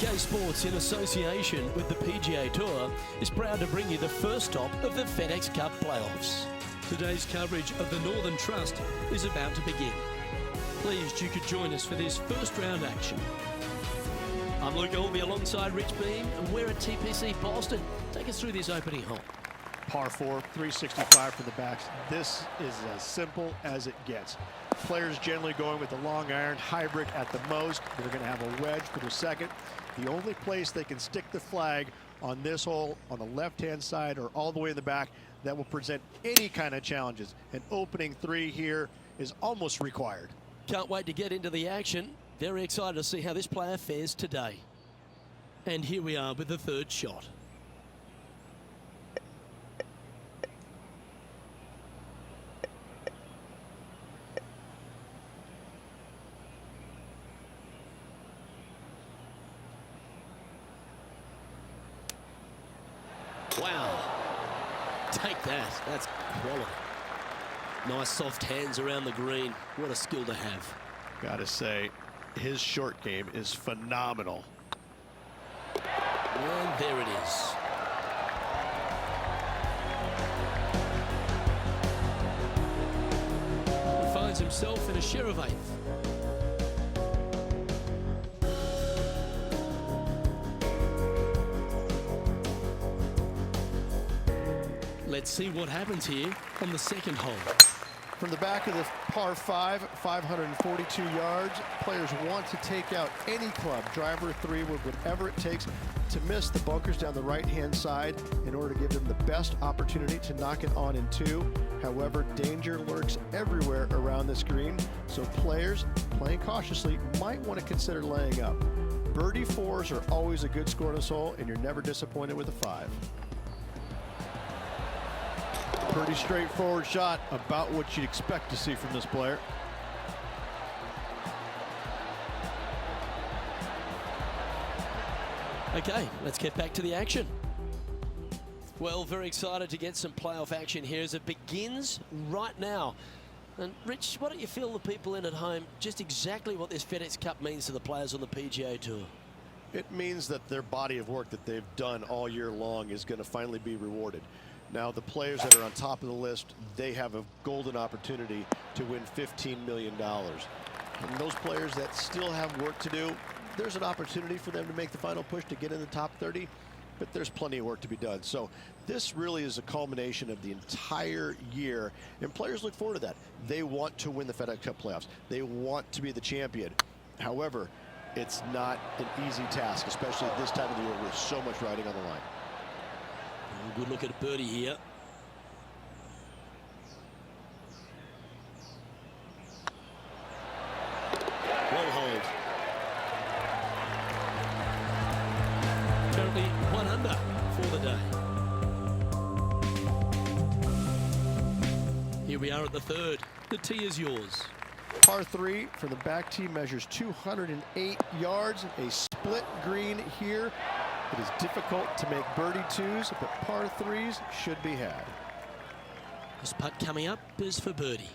PK Sports, in association with the PGA Tour, is proud to bring you the first stop of the FedEx Cup playoffs. Today's coverage of the Northern Trust is about to begin. Pleased you could join us for this first round action. I'm Luke Albee alongside Rich Beam, and we're at TPC Boston. Take us through this opening hole. Par 4, 365 for the backs. This is as simple as it gets. Players generally going with the long iron, hybrid at the most. They're going to have a wedge for the second. The only place they can stick the flag on this hole, on the left-hand side or all the way in the back, that will present any kind of challenges. An opening 3 here is almost required. Can't wait to get into the action. Very excited to see how this player fares today. And here we are with the third shot. Wow. Take that. That's quality. Nice soft hands around the green. What a skill to have. Gotta say, his short game is phenomenal. And there it is. He finds himself in a share of 8th. Let's see what happens here on the second hole. From the back of the par 5, 542 yards, players want to take out any club, driver, 3 wood, whatever it takes to miss the bunkers down the right-hand side in order to give them the best opportunity to knock it on in 2. However, danger lurks everywhere around this green, so players playing cautiously might want to consider laying up. Birdie 4s are always a good score in this hole, and you're never disappointed with a 5. Pretty straightforward shot, about what you'd expect to see from this player. Okay, let's get back to the action. Well, very excited to get some playoff action here as it begins right now. And Rich, why don't you fill the people in at home just exactly what this FedEx Cup means to the players on the PGA Tour? It means that their body of work that they've done all year long is going to finally be rewarded. Now, the players that are on top of the list, they have a golden opportunity to win $15 million. And those players that still have work to do, there's an opportunity for them to make the final push to get in the top 30, but there's plenty of work to be done. So this really is a culmination of the entire year, and players look forward to that. They want to win the FedEx Cup playoffs. They want to be the champion. However, it's not an easy task, especially at this time of the year with so much riding on the line. Good look at a birdie here. Well hold. Currently 1 under for the day. Here we are at the third. The tee is yours. Par 3 from the back tee measures 208 yards. A split green here. It is difficult to make birdie 2s, but par 3s should be had. This putt coming up is for birdie.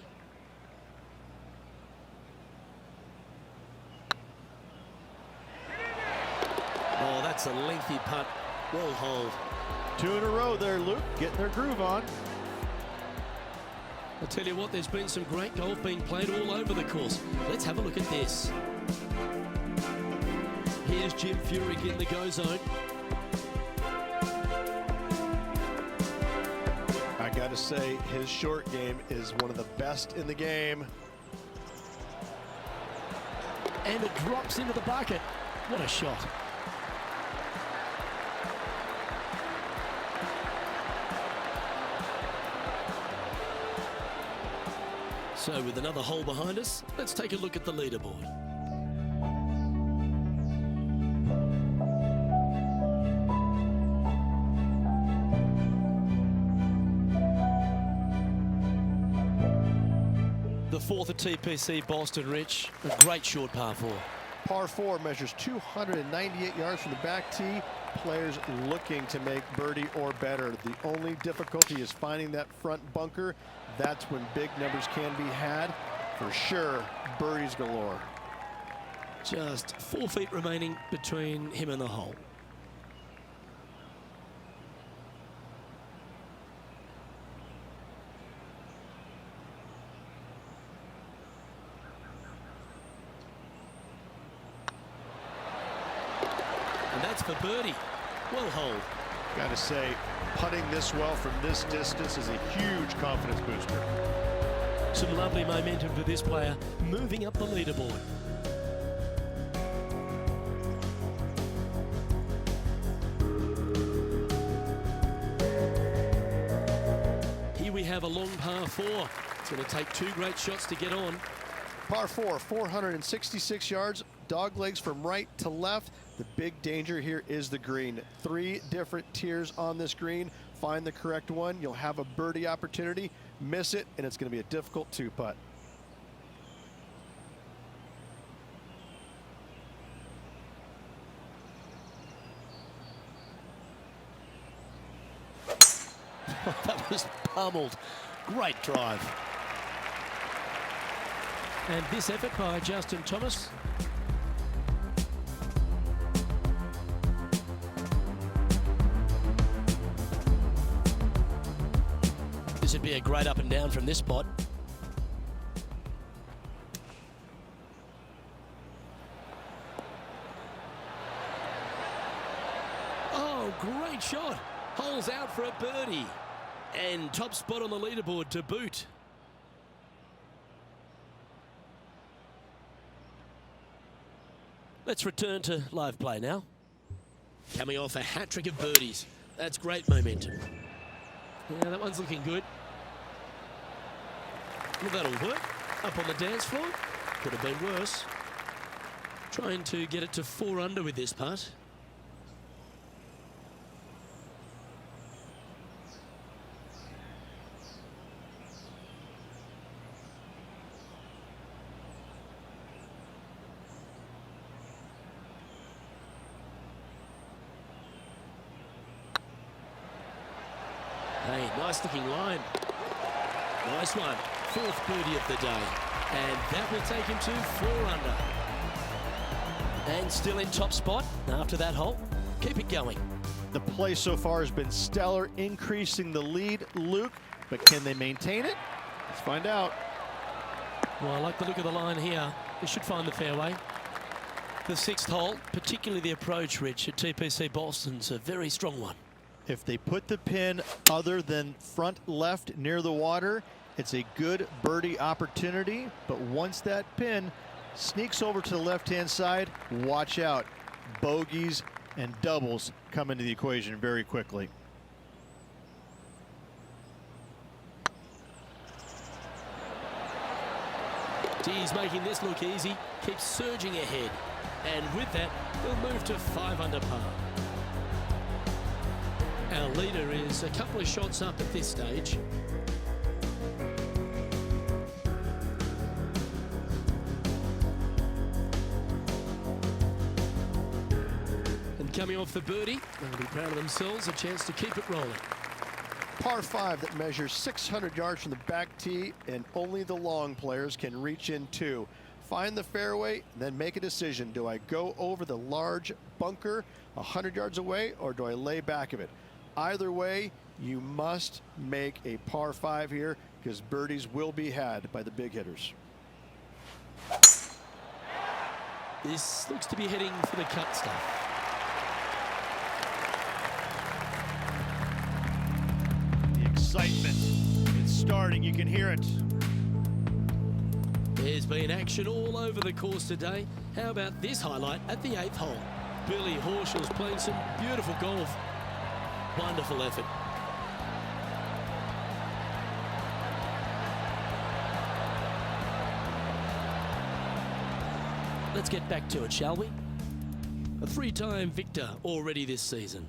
Oh, that's a lengthy putt. Well hold. 2 in a row there, Luke, getting their groove on. I'll tell you what, there's been some great golf being played all over the course. Let's have a look at this. Here's Jim Furyk in the go zone. I got to say, his short game is one of the best in the game. And it drops into the bucket. What a shot. So with another hole behind us, let's take a look at the leaderboard. The fourth at TPC Boston, Rich. A great short par 4. Par 4 measures 298 yards from the back tee. Players looking to make birdie or better. The only difficulty is finding that front bunker. That's when big numbers can be had. For sure, birdies galore. Just 4 feet remaining between him and the hole. And that's for birdie. Well holed. Got to say, putting this well from this distance is a huge confidence booster. Some lovely momentum for this player, moving up the leaderboard. Here we have a long par 4. It's going to take 2 great shots to get on. Par 4, 466 yards, dog legs from right to left. The big danger here is the green. 3 different tiers on this green. Find the correct one. You'll have a birdie opportunity. Miss it, and it's going to be a difficult 2-putt. That was pummeled. Great drive. And this effort by Justin Thomas. This would be a great up and down from this spot. Oh, great shot. Holes out for a birdie. And top spot on the leaderboard to boot. Let's return to live play now. Coming off a hat-trick of birdies. That's great momentum. Yeah, that one's looking good. Well, that'll work. Up on the dance floor. Could have been worse. Trying to get it to 4 under with this putt. Hey, nice looking line. Nice one. 4th birdie of the day. And that will take him to 4 under. And still in top spot after that hole. Keep it going. The play so far has been stellar, increasing the lead, Luke, but can they maintain it? Let's find out. Well, I like the look of the line here. They should find the fairway. The 6th hole, particularly the approach, Rich, at TPC Boston's a very strong one. If they put the pin other than front left near the water, it's a good birdie opportunity. But once that pin sneaks over to the left-hand side, watch out. Bogeys and doubles come into the equation very quickly. He's making this look easy, keeps surging ahead. And with that, he'll move to 5 under par. Our leader is a couple of shots up at this stage. And coming off the birdie, they'll be proud of themselves, a chance to keep it rolling. Par 5 that measures 600 yards from the back tee, and only the long players can reach in 2. Find the fairway, then make a decision. Do I go over the large bunker 100 yards away, or do I lay back of it? Either way, you must make a par 5 here, because birdies will be had by the big hitters. This looks to be heading for the cut stuff. The excitement, it's starting, you can hear it. There's been action all over the course today. How about this highlight at the 8th hole? Billy Horschel's playing some beautiful golf. Wonderful effort. Let's get back to it, shall we? A 3-time victor already this season.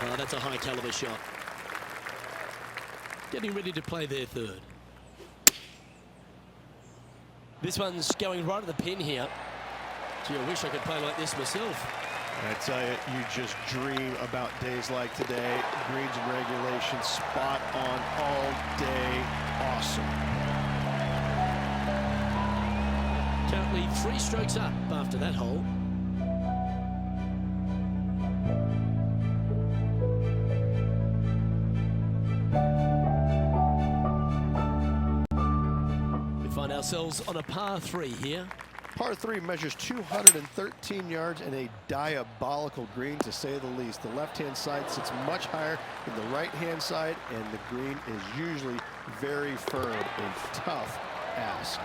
Oh, that's a high caliber shot. Getting ready to play their 3rd. This one's going right at the pin here. Gee, I wish I could play like this myself. I tell you, you just dream about days like today. Greens and regulation, spot on all day. Awesome. Currently 3 strokes up after that hole. We find ourselves on a par 3 here. Par 3 measures 213 yards and a diabolical green, to say the least. The left-hand side sits much higher than the right-hand side, and the green is usually very firm. A tough ask.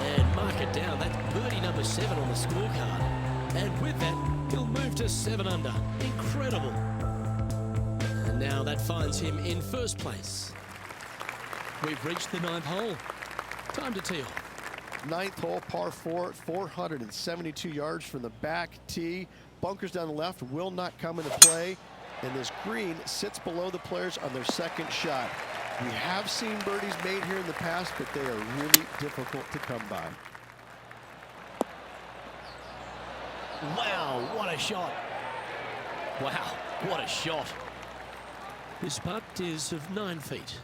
And mark it down. That's birdie number 7 on the scorecard. And with that, he'll move to 7 under. Incredible. And now that finds him in first place. We've reached the 9th hole. Time to tee off. 9th hole, par 4, 472 yards from the back tee. Bunkers down the left will not come into play, and this green sits below the players on their second shot. We have seen birdies made here in the past, but they are really difficult to come by. Wow, what a shot. Wow, what a shot. This putt is of 9 feet.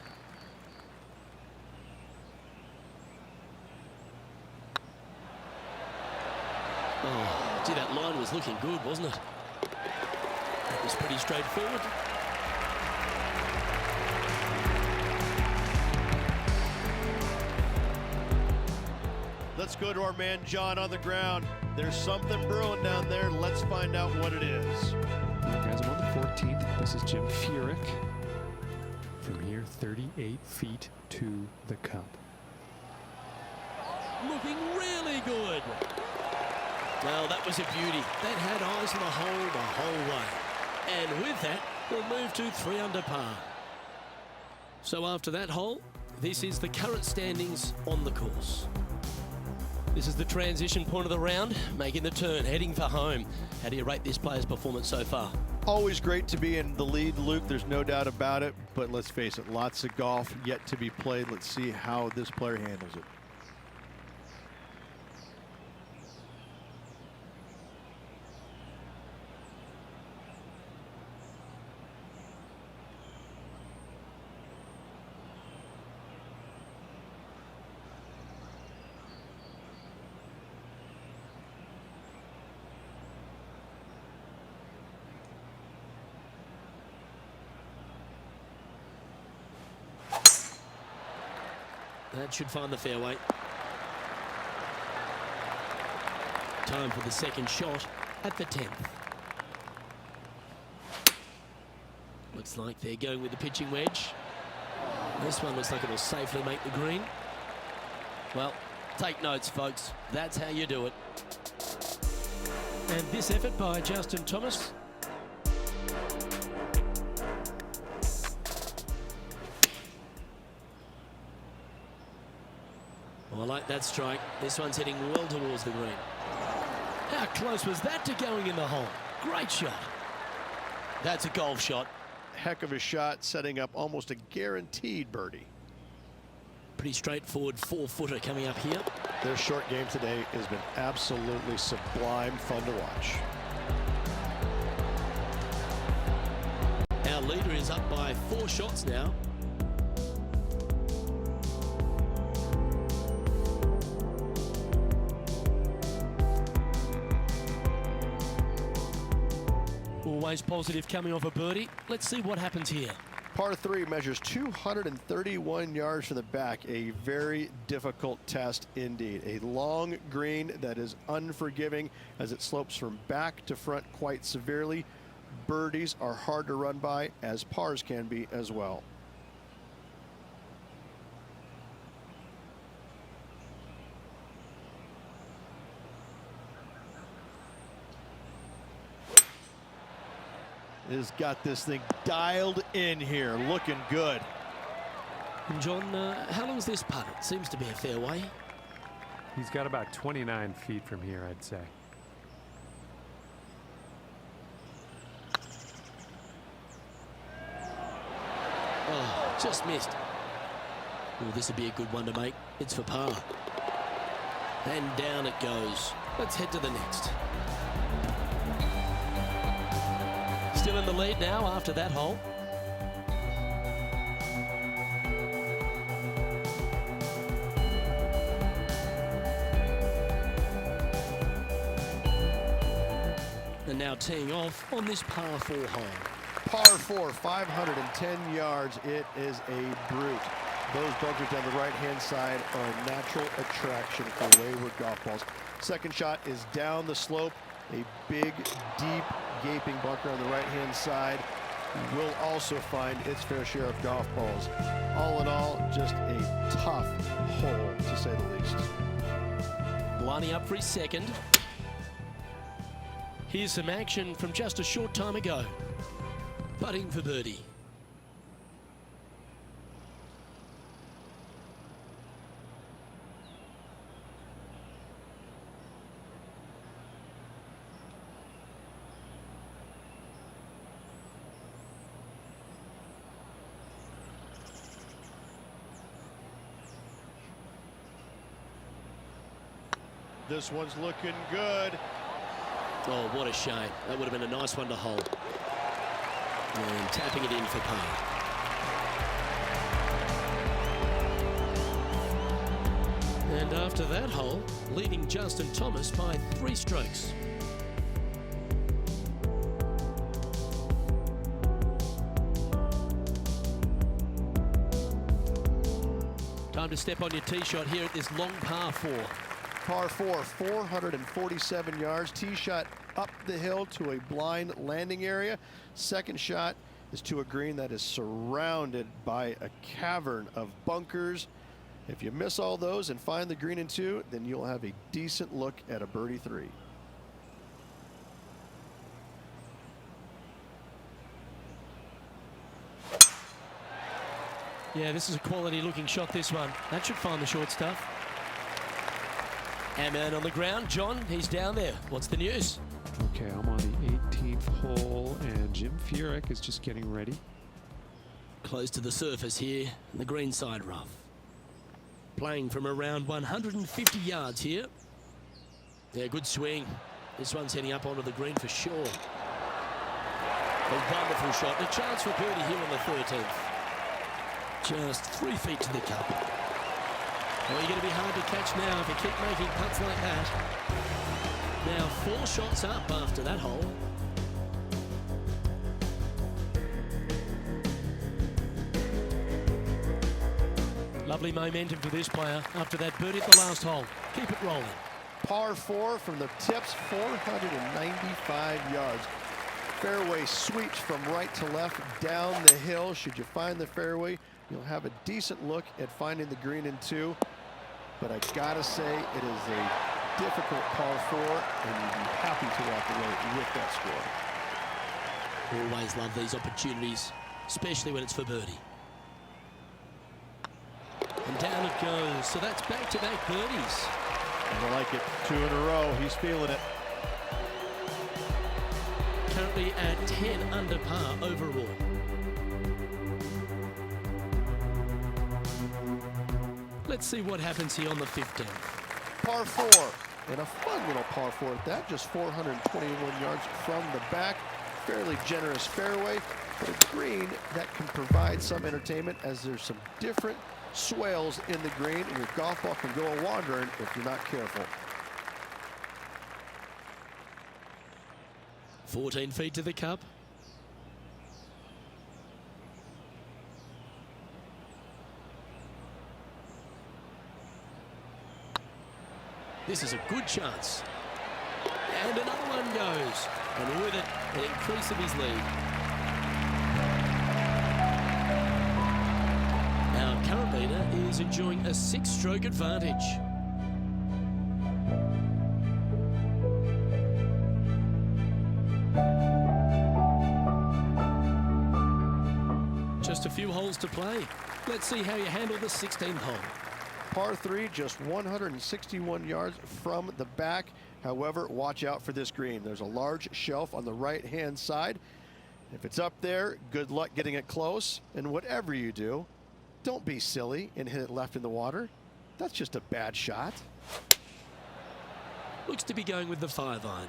Oh, gee, that line was looking good, wasn't it? That was pretty straightforward. Let's go to our man John on the ground. There's something brewing down there. Let's find out what it is. All right, guys, I'm on the 14th. This is Jim Furyk. From here, 38 feet to the cup. Looking really good. Well, that was a beauty. That had eyes on the whole way. And with that, we'll move to 3 under par. So after that hole, this is the current standings on the course. This is the transition point of the round, making the turn, heading for home. How do you rate this player's performance so far? Always great to be in the lead, Luke. There's no doubt about it. But let's face it, lots of golf yet to be played. Let's see how this player handles it. That should find the fairway. Time for the second shot at the 10th. Looks like they're going with the pitching wedge. This one looks like it'll safely make the green. Well, take notes, folks. That's how you do it. And this effort by Justin Thomas. I like that strike. This one's heading well towards the green. How close was that to going in the hole? Great shot. That's a golf shot. Heck of a shot, setting up almost a guaranteed birdie. Pretty straightforward 4-footer coming up here. Their short game today has been absolutely sublime fun to watch. Our leader is up by 4 shots now. Always positive coming off a birdie. Let's see what happens here. Par 3 measures 231 yards from the back. A very difficult test indeed. A long green that is unforgiving as it slopes from back to front quite severely. Birdies are hard to run by, as pars can be as well. Has got this thing dialed in here, looking good. And John, how long is this putt? It seems to be a fairway. He's got about 29 feet from here, I'd say. Oh, just missed. Oh, this would be a good one to make. It's for par. And down it goes. Let's head to the next. in the lead now after that hole. And now teeing off on this par 4 hole. Par 4, 510 yards. It is a brute. Those bunkers down the right-hand side are a natural attraction for wayward golf balls. Second shot is down the slope. A big, deep, gaping bunker on the right-hand side will also find its fair share of golf balls. All in all, just a tough hole, to say the least. Lining up for his second. Here's some action from just a short time ago. Putting for birdie. This one's looking good. Oh, what a shame. That would have been a nice one to hold. And tapping it in for par. And after that hole, leading Justin Thomas by 3 strokes. Time to step on your tee shot here at this long par 4. Par 4, 447 yards. Tee shot up the hill to a blind landing area. Second shot is to a green that is surrounded by a cavern of bunkers. If you miss all those and find the green in 2, then you'll have a decent look at a birdie 3. Yeah, this is a quality looking shot, this one. That should find the short stuff. Hamman on the ground. John, he's down there. What's the news? Okay, I'm on the 18th hole, and Jim Furyk is just getting ready. Close to the surface here, the green side rough. Playing from around 150 yards here. Yeah, good swing. This one's heading up onto the green for sure. A wonderful shot. A chance for birdie here on the 13th. Just 3 feet to the cup. Well, you're going to be hard to catch now if you keep making putts like that. Now 4 shots up after that hole. Lovely momentum for this player after that birdie at the last hole. Keep it rolling. Par 4 from the tips, 495 yards. Fairway sweeps from right to left down the hill. Should you find the fairway, you'll have a decent look at finding the green in 2. But I gotta say, it is a difficult par 4, and you'd be happy to walk away with that score. Always love these opportunities, especially when it's for birdie. And down it goes. So that's back-to-back birdies. I like it. 2 in a row. He's feeling it. Currently at 10 under par overall. Let's see what happens here on the 15th. Par 4, and a fun little par 4 at that. Just 421 yards from the back. Fairly generous fairway, but a green that can provide some entertainment as there's some different swales in the green, and your golf ball can go a-wandering if you're not careful. 14 feet to the cup. This is a good chance. And another one goes. And with it, an increase of his lead. Our current leader is enjoying a 6-stroke advantage. Just a few holes to play. Let's see how you handle the 16th hole. Par 3, just 161 yards from the back. However, watch out for this green. There's a large shelf on the right-hand side. If it's up there, good luck getting it close. And whatever you do, don't be silly and hit it left in the water. That's just a bad shot. Looks to be going with the 5-iron.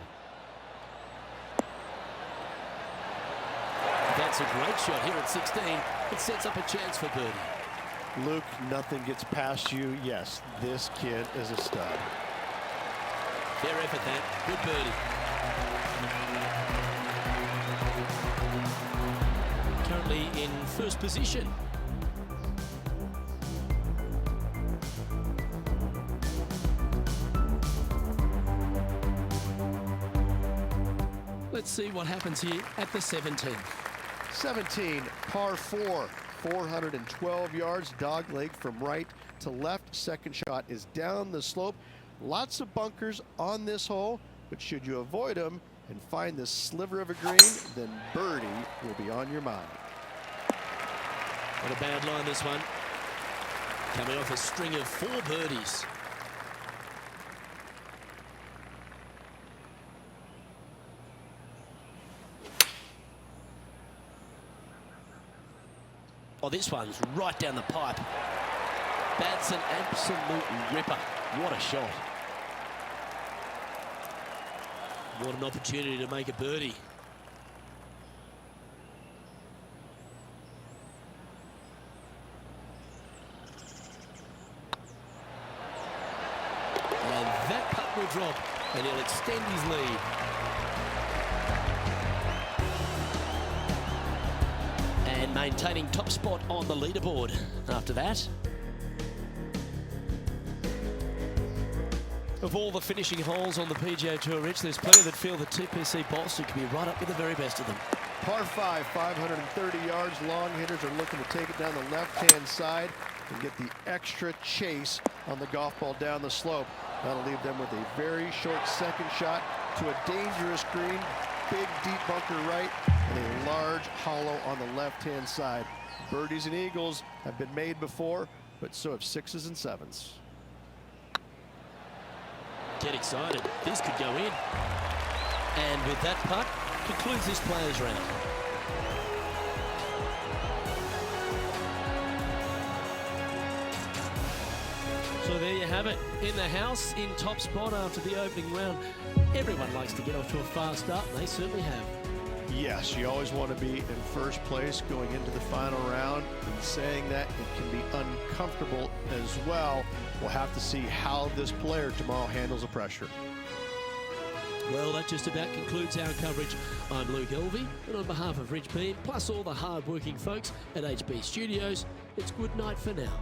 makes a great shot here at 16. It sets up a chance for birdie. Luke, nothing gets past you. Yes, this kid is a stud. Fair effort, that. Good birdie. Currently in first position. Let's see what happens here at the 17th. 17, par 4, 412 yards, dog leg from right to left. Second shot is down the slope. Lots of bunkers on this hole, but should you avoid them and find this sliver of a green, then birdie will be on your mind. Not a bad line, this one. Coming off a string of 4 birdies. Oh, this one's right down the pipe. That's an absolute ripper. What a shot. What an opportunity to make a birdie. And that putt will drop, and he'll extend his lead. And maintaining top spot on the leaderboard after that. Of all the finishing holes on the PGA Tour, Rich, there's plenty that feel that TPC Boston could be right up with the very best of them. Par 5, 530 yards. Long hitters are looking to take it down the left-hand side and get the extra chase on the golf ball down the slope. That'll leave them with a very short second shot to a dangerous green, big deep bunker right, and a large hollow on the left-hand side. Birdies and eagles have been made before, but so have 6s and 7s. Get excited. This could go in. And with that putt, concludes this players round. So there you have it. In the house, in top spot after the opening round. Everyone likes to get off to a fast start, and they certainly have. Yes, you always want to be in first place going into the final round. And saying that, it can be uncomfortable as well. We'll have to see how this player tomorrow handles the pressure. Well, that just about concludes our coverage. I'm Luke Elvey, and on behalf of Rich Beam, plus all the hard-working folks at HB Studios, it's good night for now.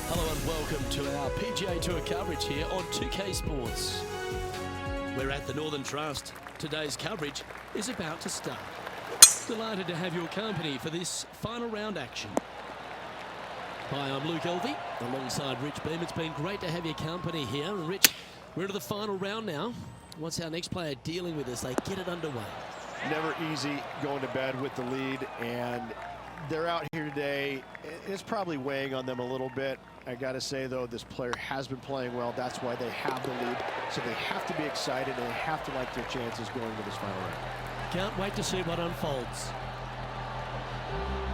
Hello and welcome to our PGA Tour coverage here on 2K Sports. We're at the Northern Trust. Today's coverage is about to start. Delighted to have your company for this final round action. Hi, I'm Luke Elvey, alongside Rich Beam. It's been great to have your company here. And Rich, we're into the final round now. What's our next player dealing with as they get it underway? Never easy going to bed with the lead, and they're out here today. It's probably weighing on them a little bit. I got to say, though, this player has been playing well. That's why they have the lead. So they have to be excited, and they have to like their chances going into this final round. Can't wait to see what unfolds.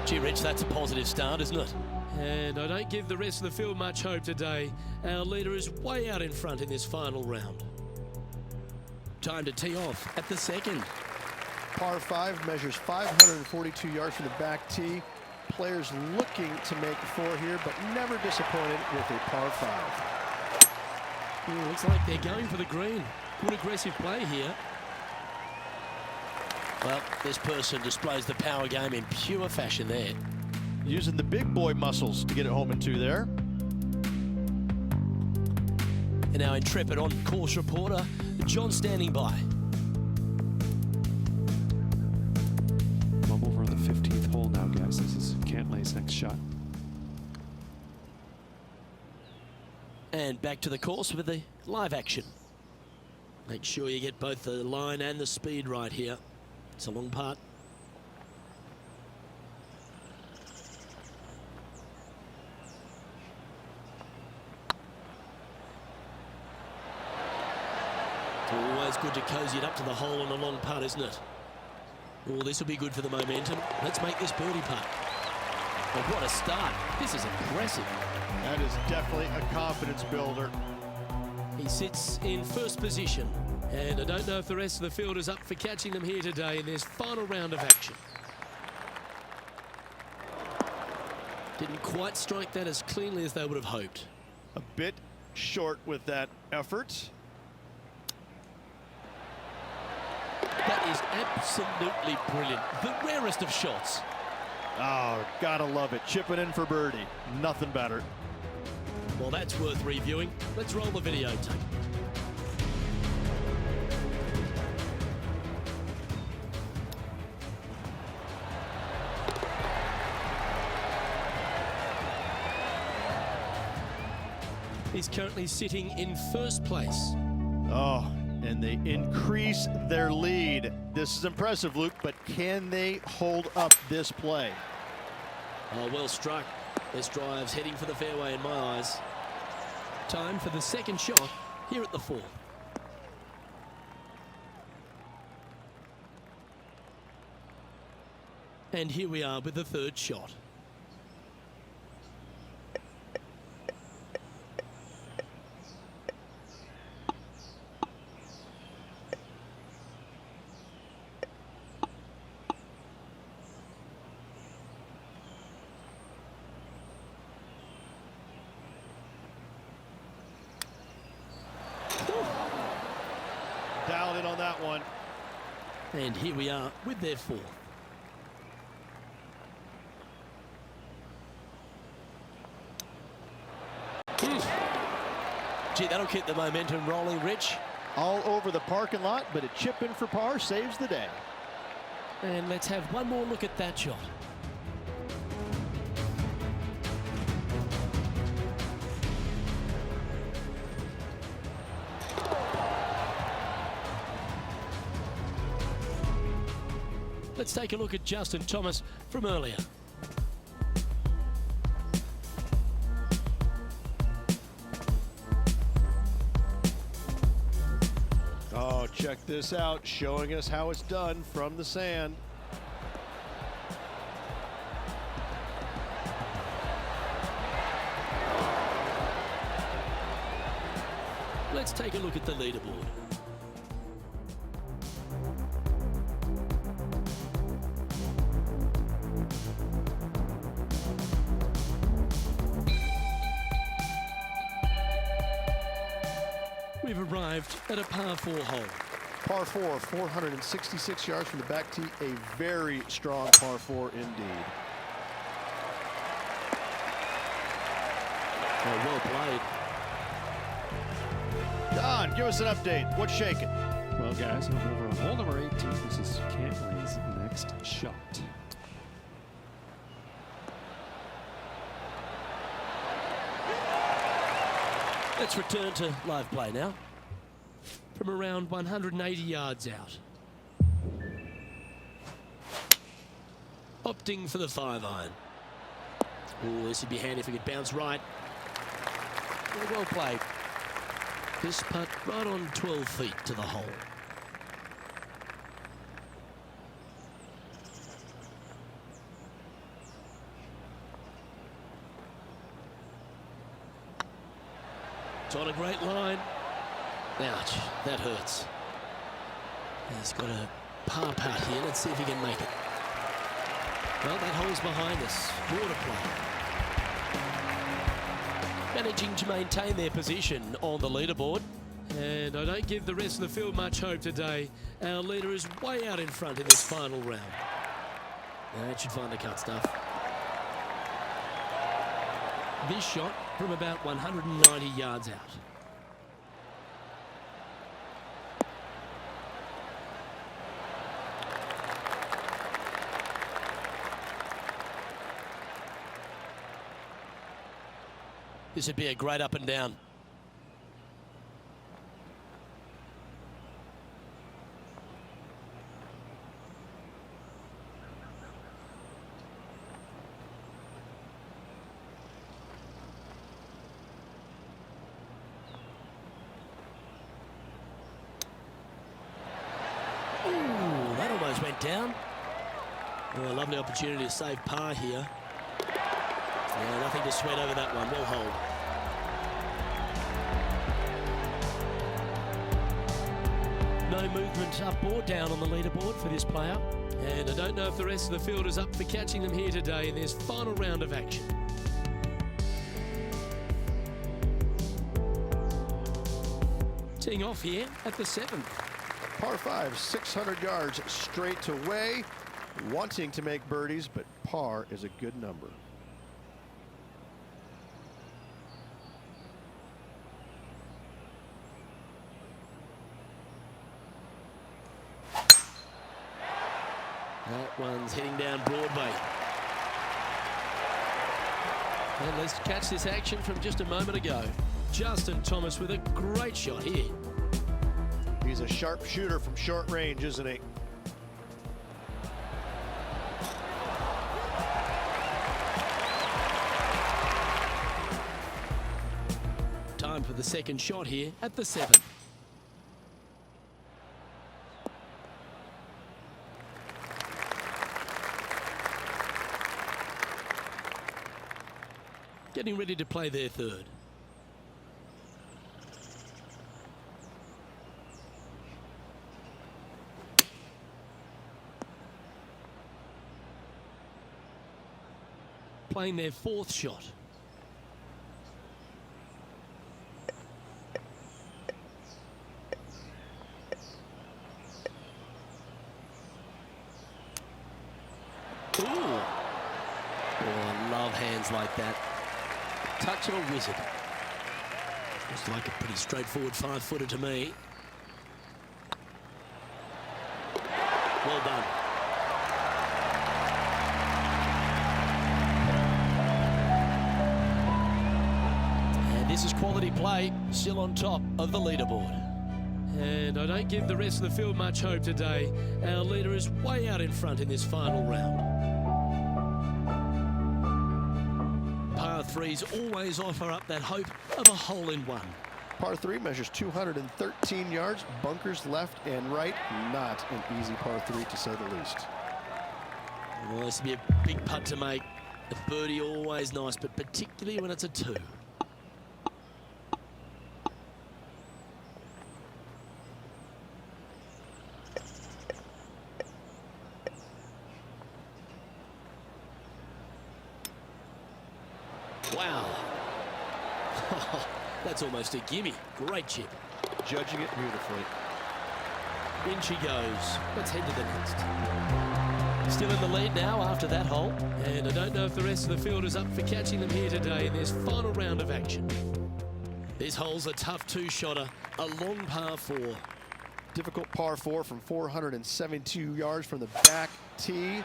Gee, Rich, that's a positive start, isn't it? And I don't give the rest of the field much hope today. Our leader is way out in front in this final round. Time to tee off at the second. Par 5 measures 542 yards from the back tee. Players looking to make 4 here, but never disappointed with a par 5. Ooh, looks like they're going for the green. Good aggressive play here. Well, this person displays the power game in pure fashion there. Using the big boy muscles to get it home in 2 there. And our intrepid on-course reporter, John, standing by. I'm over on the 15th Cantlay's next shot. And back to the course with the live action. Make sure you get both the line and the speed right here. It's a long putt. Always good to cozy it up to the hole on a long putt, isn't it? Oh, this will be good for the momentum. Let's make this birdie putt. Oh, what a start. This is impressive. That is definitely a confidence builder. He sits in first position, and I don't know if the rest of the field is up for catching them here today in this final round of action. Didn't quite strike that as cleanly as they would have hoped. A bit short with that effort. That is absolutely brilliant. The rarest of shots. Oh, gotta love it. Chipping in for birdie. Nothing better. Well, that's worth reviewing. Let's roll the videotape. He's currently sitting in first place. Oh, and they increase their lead. This is impressive, Luke, but can they hold up this play? Oh, well struck. This drive's heading for the fairway in my eyes. Time for the second shot here at the 4th. And here we are with the third shot. Dialed in on that one. And here we are with their 4th. Gee, that'll keep the momentum rolling, Rich. All over the parking lot, but a chip in for par saves the day. And let's have one more look at that shot. Let's take a look at Justin Thomas from earlier. Oh, check this out, showing us how it's done from the sand. Let's take a look at the leaderboard. We've arrived at a par 4 hole. Par 4, 466 yards from the back tee, a very strong par 4 indeed. Oh, well played. Don, give us an update. What's shaking? Well, guys, over on hole number 18, this is Cantlay's next shot. Let's return to live play now. From around 180 yards out. Opting for the 5-iron. Oh, this would be handy if we could bounce right. Well played. This putt right on 12 feet to the hole. It's on a great line. Ouch, that hurts. He's got a par putt here. Let's see if he can make it. Well, that hole's behind us. Water play. Managing to maintain their position on the leaderboard. And I don't give the rest of the field much hope today. Our leader is way out in front in this final round. That should find the cut stuff. This shot from about 190 yards out. This would be a great up and down. Ooh, that almost went down. Oh, a lovely opportunity to save par here. Yeah, nothing to sweat over that one. Well hold. No movement up or down on the leaderboard for this player. And I don't know if the rest of the field is up for catching them here today in this final round of action. Teeing off here at the 7th. Par 5, 600 yards straight away. Wanting to make birdies, but par is a good number. That one's heading down Broadway. And let's catch this action from just a moment ago. Justin Thomas with a great shot here. He's a sharp shooter from short range, isn't he? Time for the second shot here at the 7th. Getting ready to play their third. Playing their fourth shot. Ooh. Oh, I love hands like that. Touch of a wizard. Looks like a pretty straightforward 5-footer to me. Well done. And this is quality play, still on top of the leaderboard. And I don't give the rest of the field much hope today. Our leader is way out in front in this final round. Par 3s always offer up that hope of a hole-in-one. Par 3 measures 213 yards, bunkers left and right. Not an easy par 3 to say the least. Well, this would be a big putt to make. A birdie always nice, but particularly when it's a 2. Wow. That's almost a gimme. Great chip. Judging it beautifully. In she goes. Let's head to the next. Still in the lead now after that hole. And I don't know if the rest of the field is up for catching them here today in this final round of action. This hole's a tough 2-shotter, a long par 4. Difficult par 4 from 472 yards from the back tee.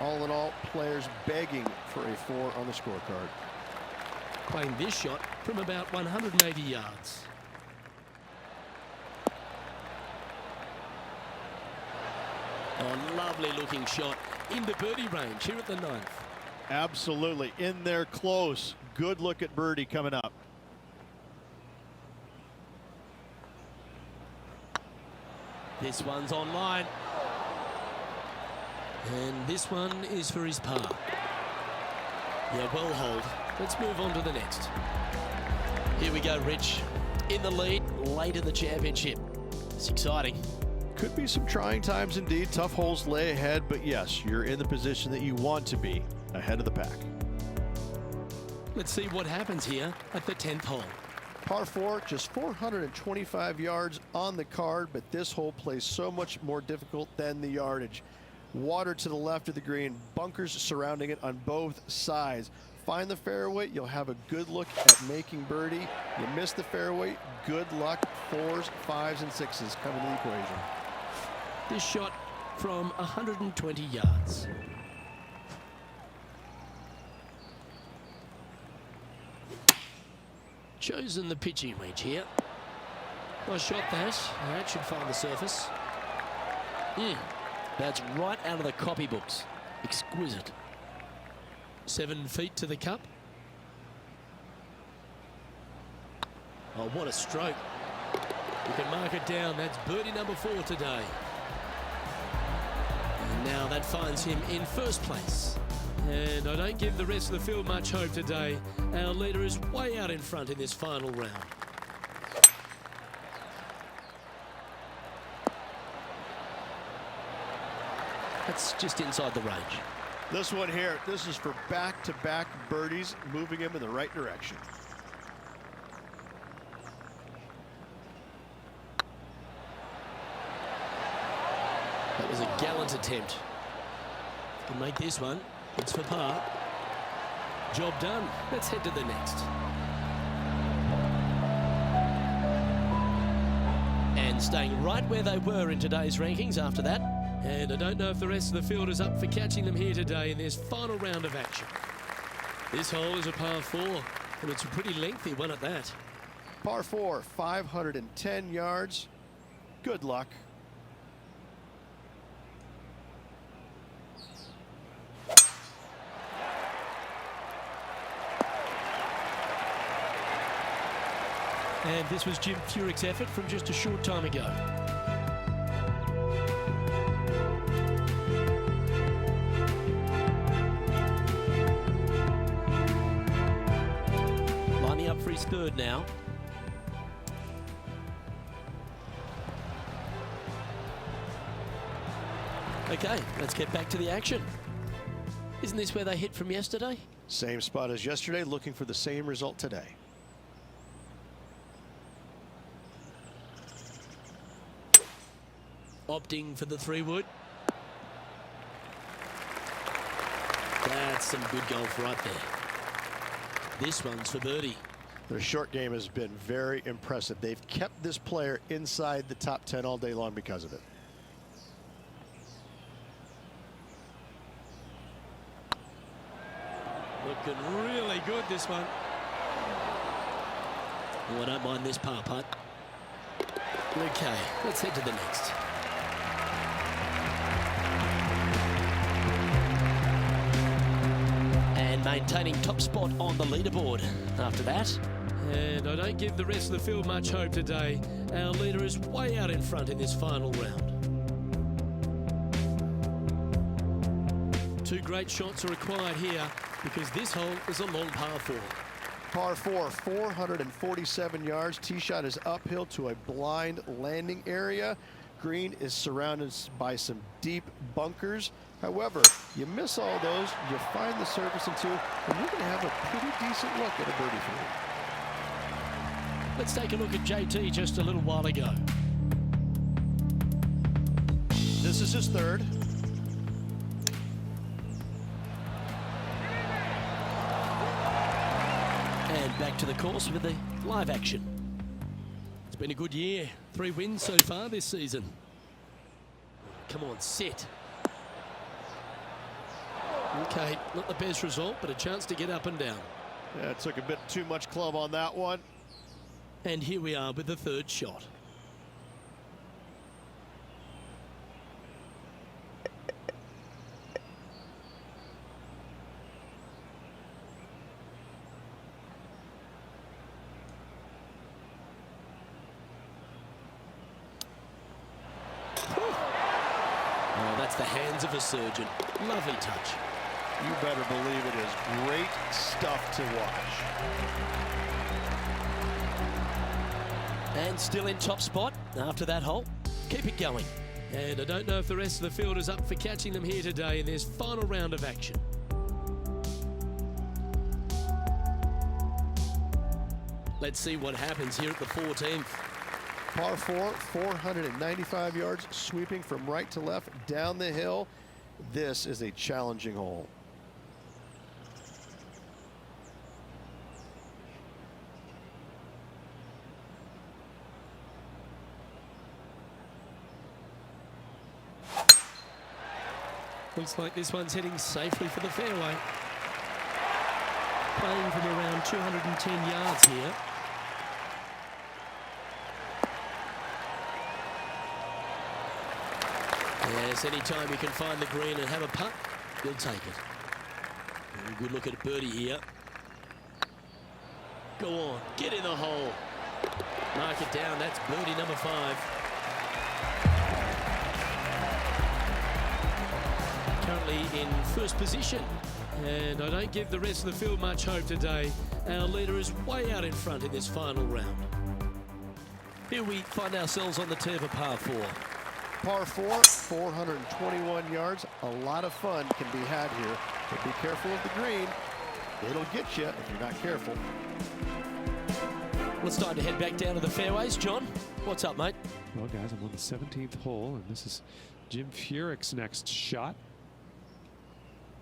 All in all, players begging for a 4 on the scorecard. Playing this shot from about 180 yards. A lovely looking shot into birdie range here at the 9th. Absolutely. In there close. Good look at birdie coming up. This one's online. And this one is for his par. Yeah, well hold. Let's move on to the next. Here we go, Rich. In the lead, late in the championship. It's exciting. Could be some trying times indeed. Tough holes lay ahead, but yes, you're in the position that you want to be, ahead of the pack. Let's see what happens here at the 10th hole. Par 4, just 425 yards on the card, but this hole plays so much more difficult than the yardage. Water to the left of the green, bunkers surrounding it on both sides. Find the fairway, you'll have a good look at making birdie. You miss the fairway, good luck. 4s, 5s, and 6s come into the equation. This shot from 120 yards. Chosen the pitching wedge here. Nice shot that. That should find the surface. That's right out of the copybooks. Exquisite. 7 feet to the cup. Oh, what a stroke. You can mark it down. That's birdie number 4 today. And now that finds him in first place. And I don't give the rest of the field much hope today. Our leader is way out in front in this final round. That's just inside the range. This one here, this is for back-to-back birdies, moving him in the right direction. That was a gallant attempt. Can make this one. It's for par. Job done. Let's head to the next. And staying right where they were in today's rankings after that. And I don't know if the rest of the field is up for catching them here today in this final round of action. This hole is a par 4, and it's a pretty lengthy one at that. Par 4, 510 yards. Good luck. And this was Jim Furyk's effort from just a short time ago. Lining up for his third now. Okay, let's get back to the action. Isn't this where they hit from yesterday? Same spot as yesterday, looking for the same result today. Opting for the 3-wood. That's some good golf right there. This one's for birdie. Their short game has been very impressive. They've kept this player inside the top 10 all day long because of it. Looking really good, this one. Oh, I don't mind this par putt. Okay, let's head to the next. And maintaining top spot on the leaderboard after that. And I don't give the rest of the field much hope today. Our leader is way out in front in this final round. 2 great shots are required here because this hole is a long par 4. Par 4, 447 yards. Tee shot is uphill to a blind landing area. Green is surrounded by some deep bunkers. However, you miss all those, you find the surface in 2, and you're going to have a pretty decent look at a birdie for you. Let's take a look at JT just a little while ago. This is his third. And back to the course with the live action. It's been a good year. 3 wins so far this season. Come on, sit. Okay, not the best result, but a chance to get up and down. Yeah, it took a bit too much club on that one. And here we are with the 3rd shot. Oh, that's the hands of a surgeon. Lovely touch. You better believe it is great stuff to watch. And still in top spot after that hole. Keep it going. And I don't know if the rest of the field is up for catching them here today in this final round of action. Let's see what happens here at the 14th. Par 4, 495 yards, sweeping from right to left down the hill. This is a challenging hole. Looks like this one's heading safely for the fairway. Playing from around 210 yards here. Yes, anytime you can find the green and have a putt, you'll take it. Very good look at birdie here. Go on, get in the hole. Mark it down, that's birdie number 5. Currently in first position. And I don't give the rest of the field much hope today. Our leader is way out in front in this final round. Here we find ourselves on the tee of a par 4. Par 4, 421 yards. A lot of fun can be had here. But be careful of the green. It'll get you if you're not careful. Well, it's time to head back down to the fairways. John, what's up, mate? Well, guys, I'm on the 17th hole, and this is Jim Furyk's next shot.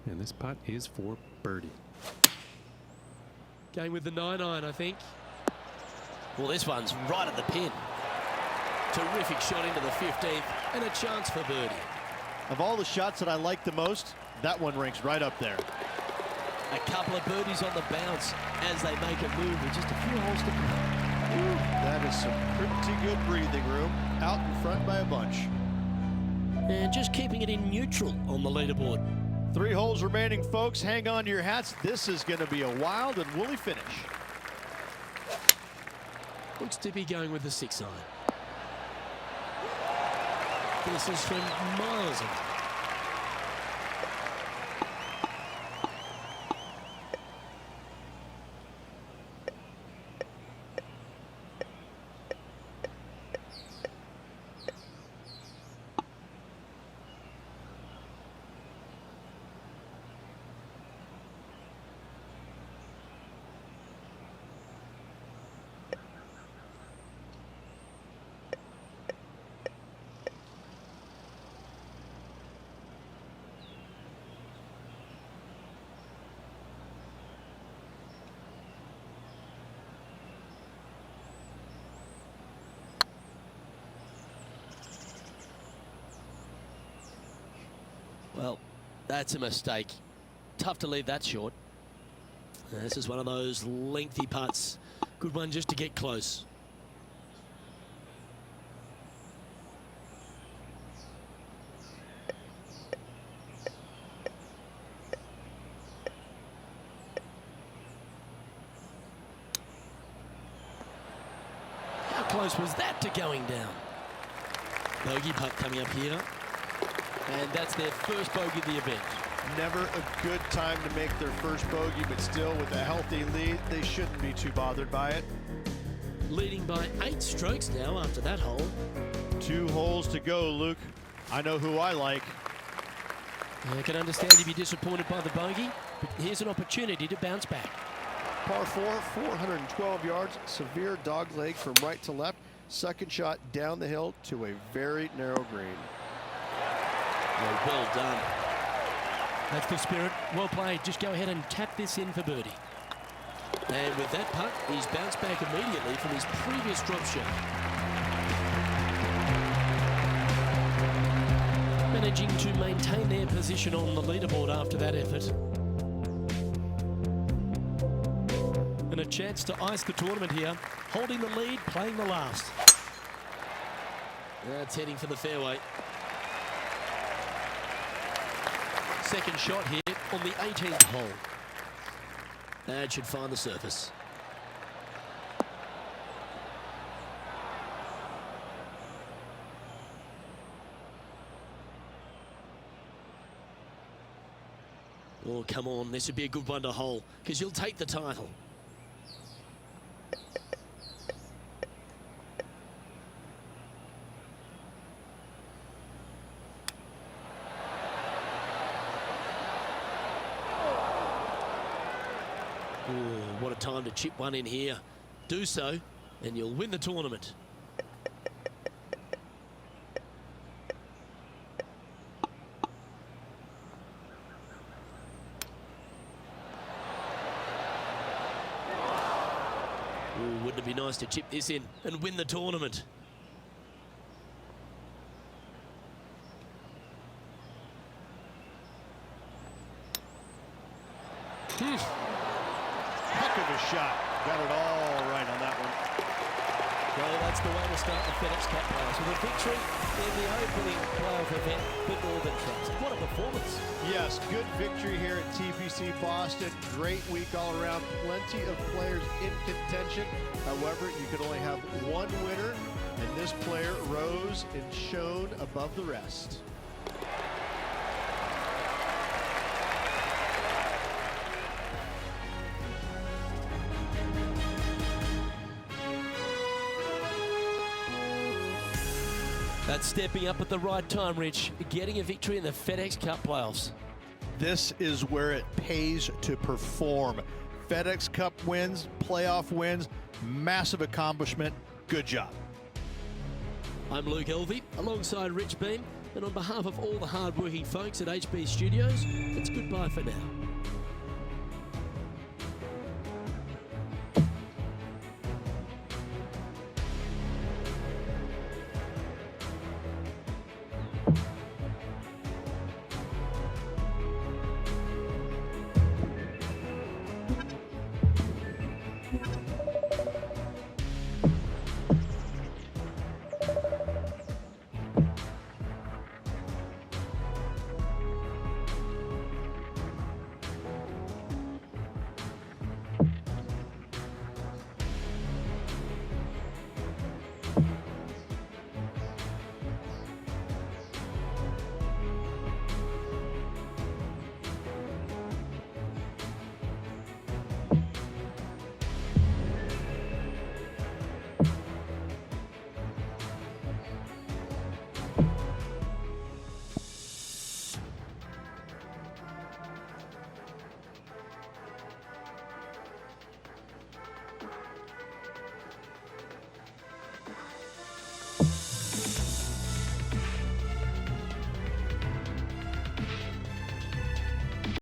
And this putt is for birdie. Going with the 9-iron, I think. Well, this one's right at the pin. Terrific shot into the 15th and a chance for birdie. Of all the shots that I like the most, that one ranks right up there. A couple of birdies on the bounce as they make a move with just a few holes to play. That is some pretty good breathing room. Out in front by a bunch. And just keeping it in neutral on the leaderboard. 3 holes remaining, folks. Hang on to your hats. This is going to be a wild and woolly finish. Looks to be going with the 6-iron. This is from miles away. Well, that's a mistake. Tough to leave that short. This is one of those lengthy putts. Good one just to get close. How close was that to going down? Bogey putt coming up here. And that's their first bogey of the event. Never a good time to make their first bogey, but still with a healthy lead, they shouldn't be too bothered by it. Leading by 8 strokes now after that hole. 2 holes to go, Luke. I know who I like. I can understand you'd be disappointed by the bogey, but here's an opportunity to bounce back. Par 4, 412 yards, severe dog leg from right to left. Second shot down the hill to a very narrow green. Well done. That's the spirit. Well played. Just go ahead and tap this in for birdie. And with that putt, he's bounced back immediately from his previous drop shot. Managing to maintain their position on the leaderboard after that effort. And a chance to ice the tournament here. Holding the lead, playing the last. That's heading for the fairway. Second shot here on the 18th hole. That should find the surface. Oh, come on. This would be a good one to hole because you'll take the title. Ooh, what a time to chip one in here. Do so, and you'll win the tournament. Ooh, wouldn't it be nice to chip this in and win the tournament? Heck of a shot. Got it all right on that one. Well, that's the way to start the FedEx Cup playoffs, with a victory in the opening playoff event for Northern Trust. What a performance. Yes, good victory here at TPC Boston. Great week all around. Plenty of players in contention. However, you could only have one winner, and this player rose and shone above the rest. That's stepping up at the right time, Rich, getting a victory in the FedEx Cup playoffs. This is where it pays to perform. FedEx Cup wins, playoff wins, massive accomplishment. Good job. I'm Luke Elvey, alongside Rich Beam, and on behalf of all the hard-working folks at HB Studios, it's goodbye for now.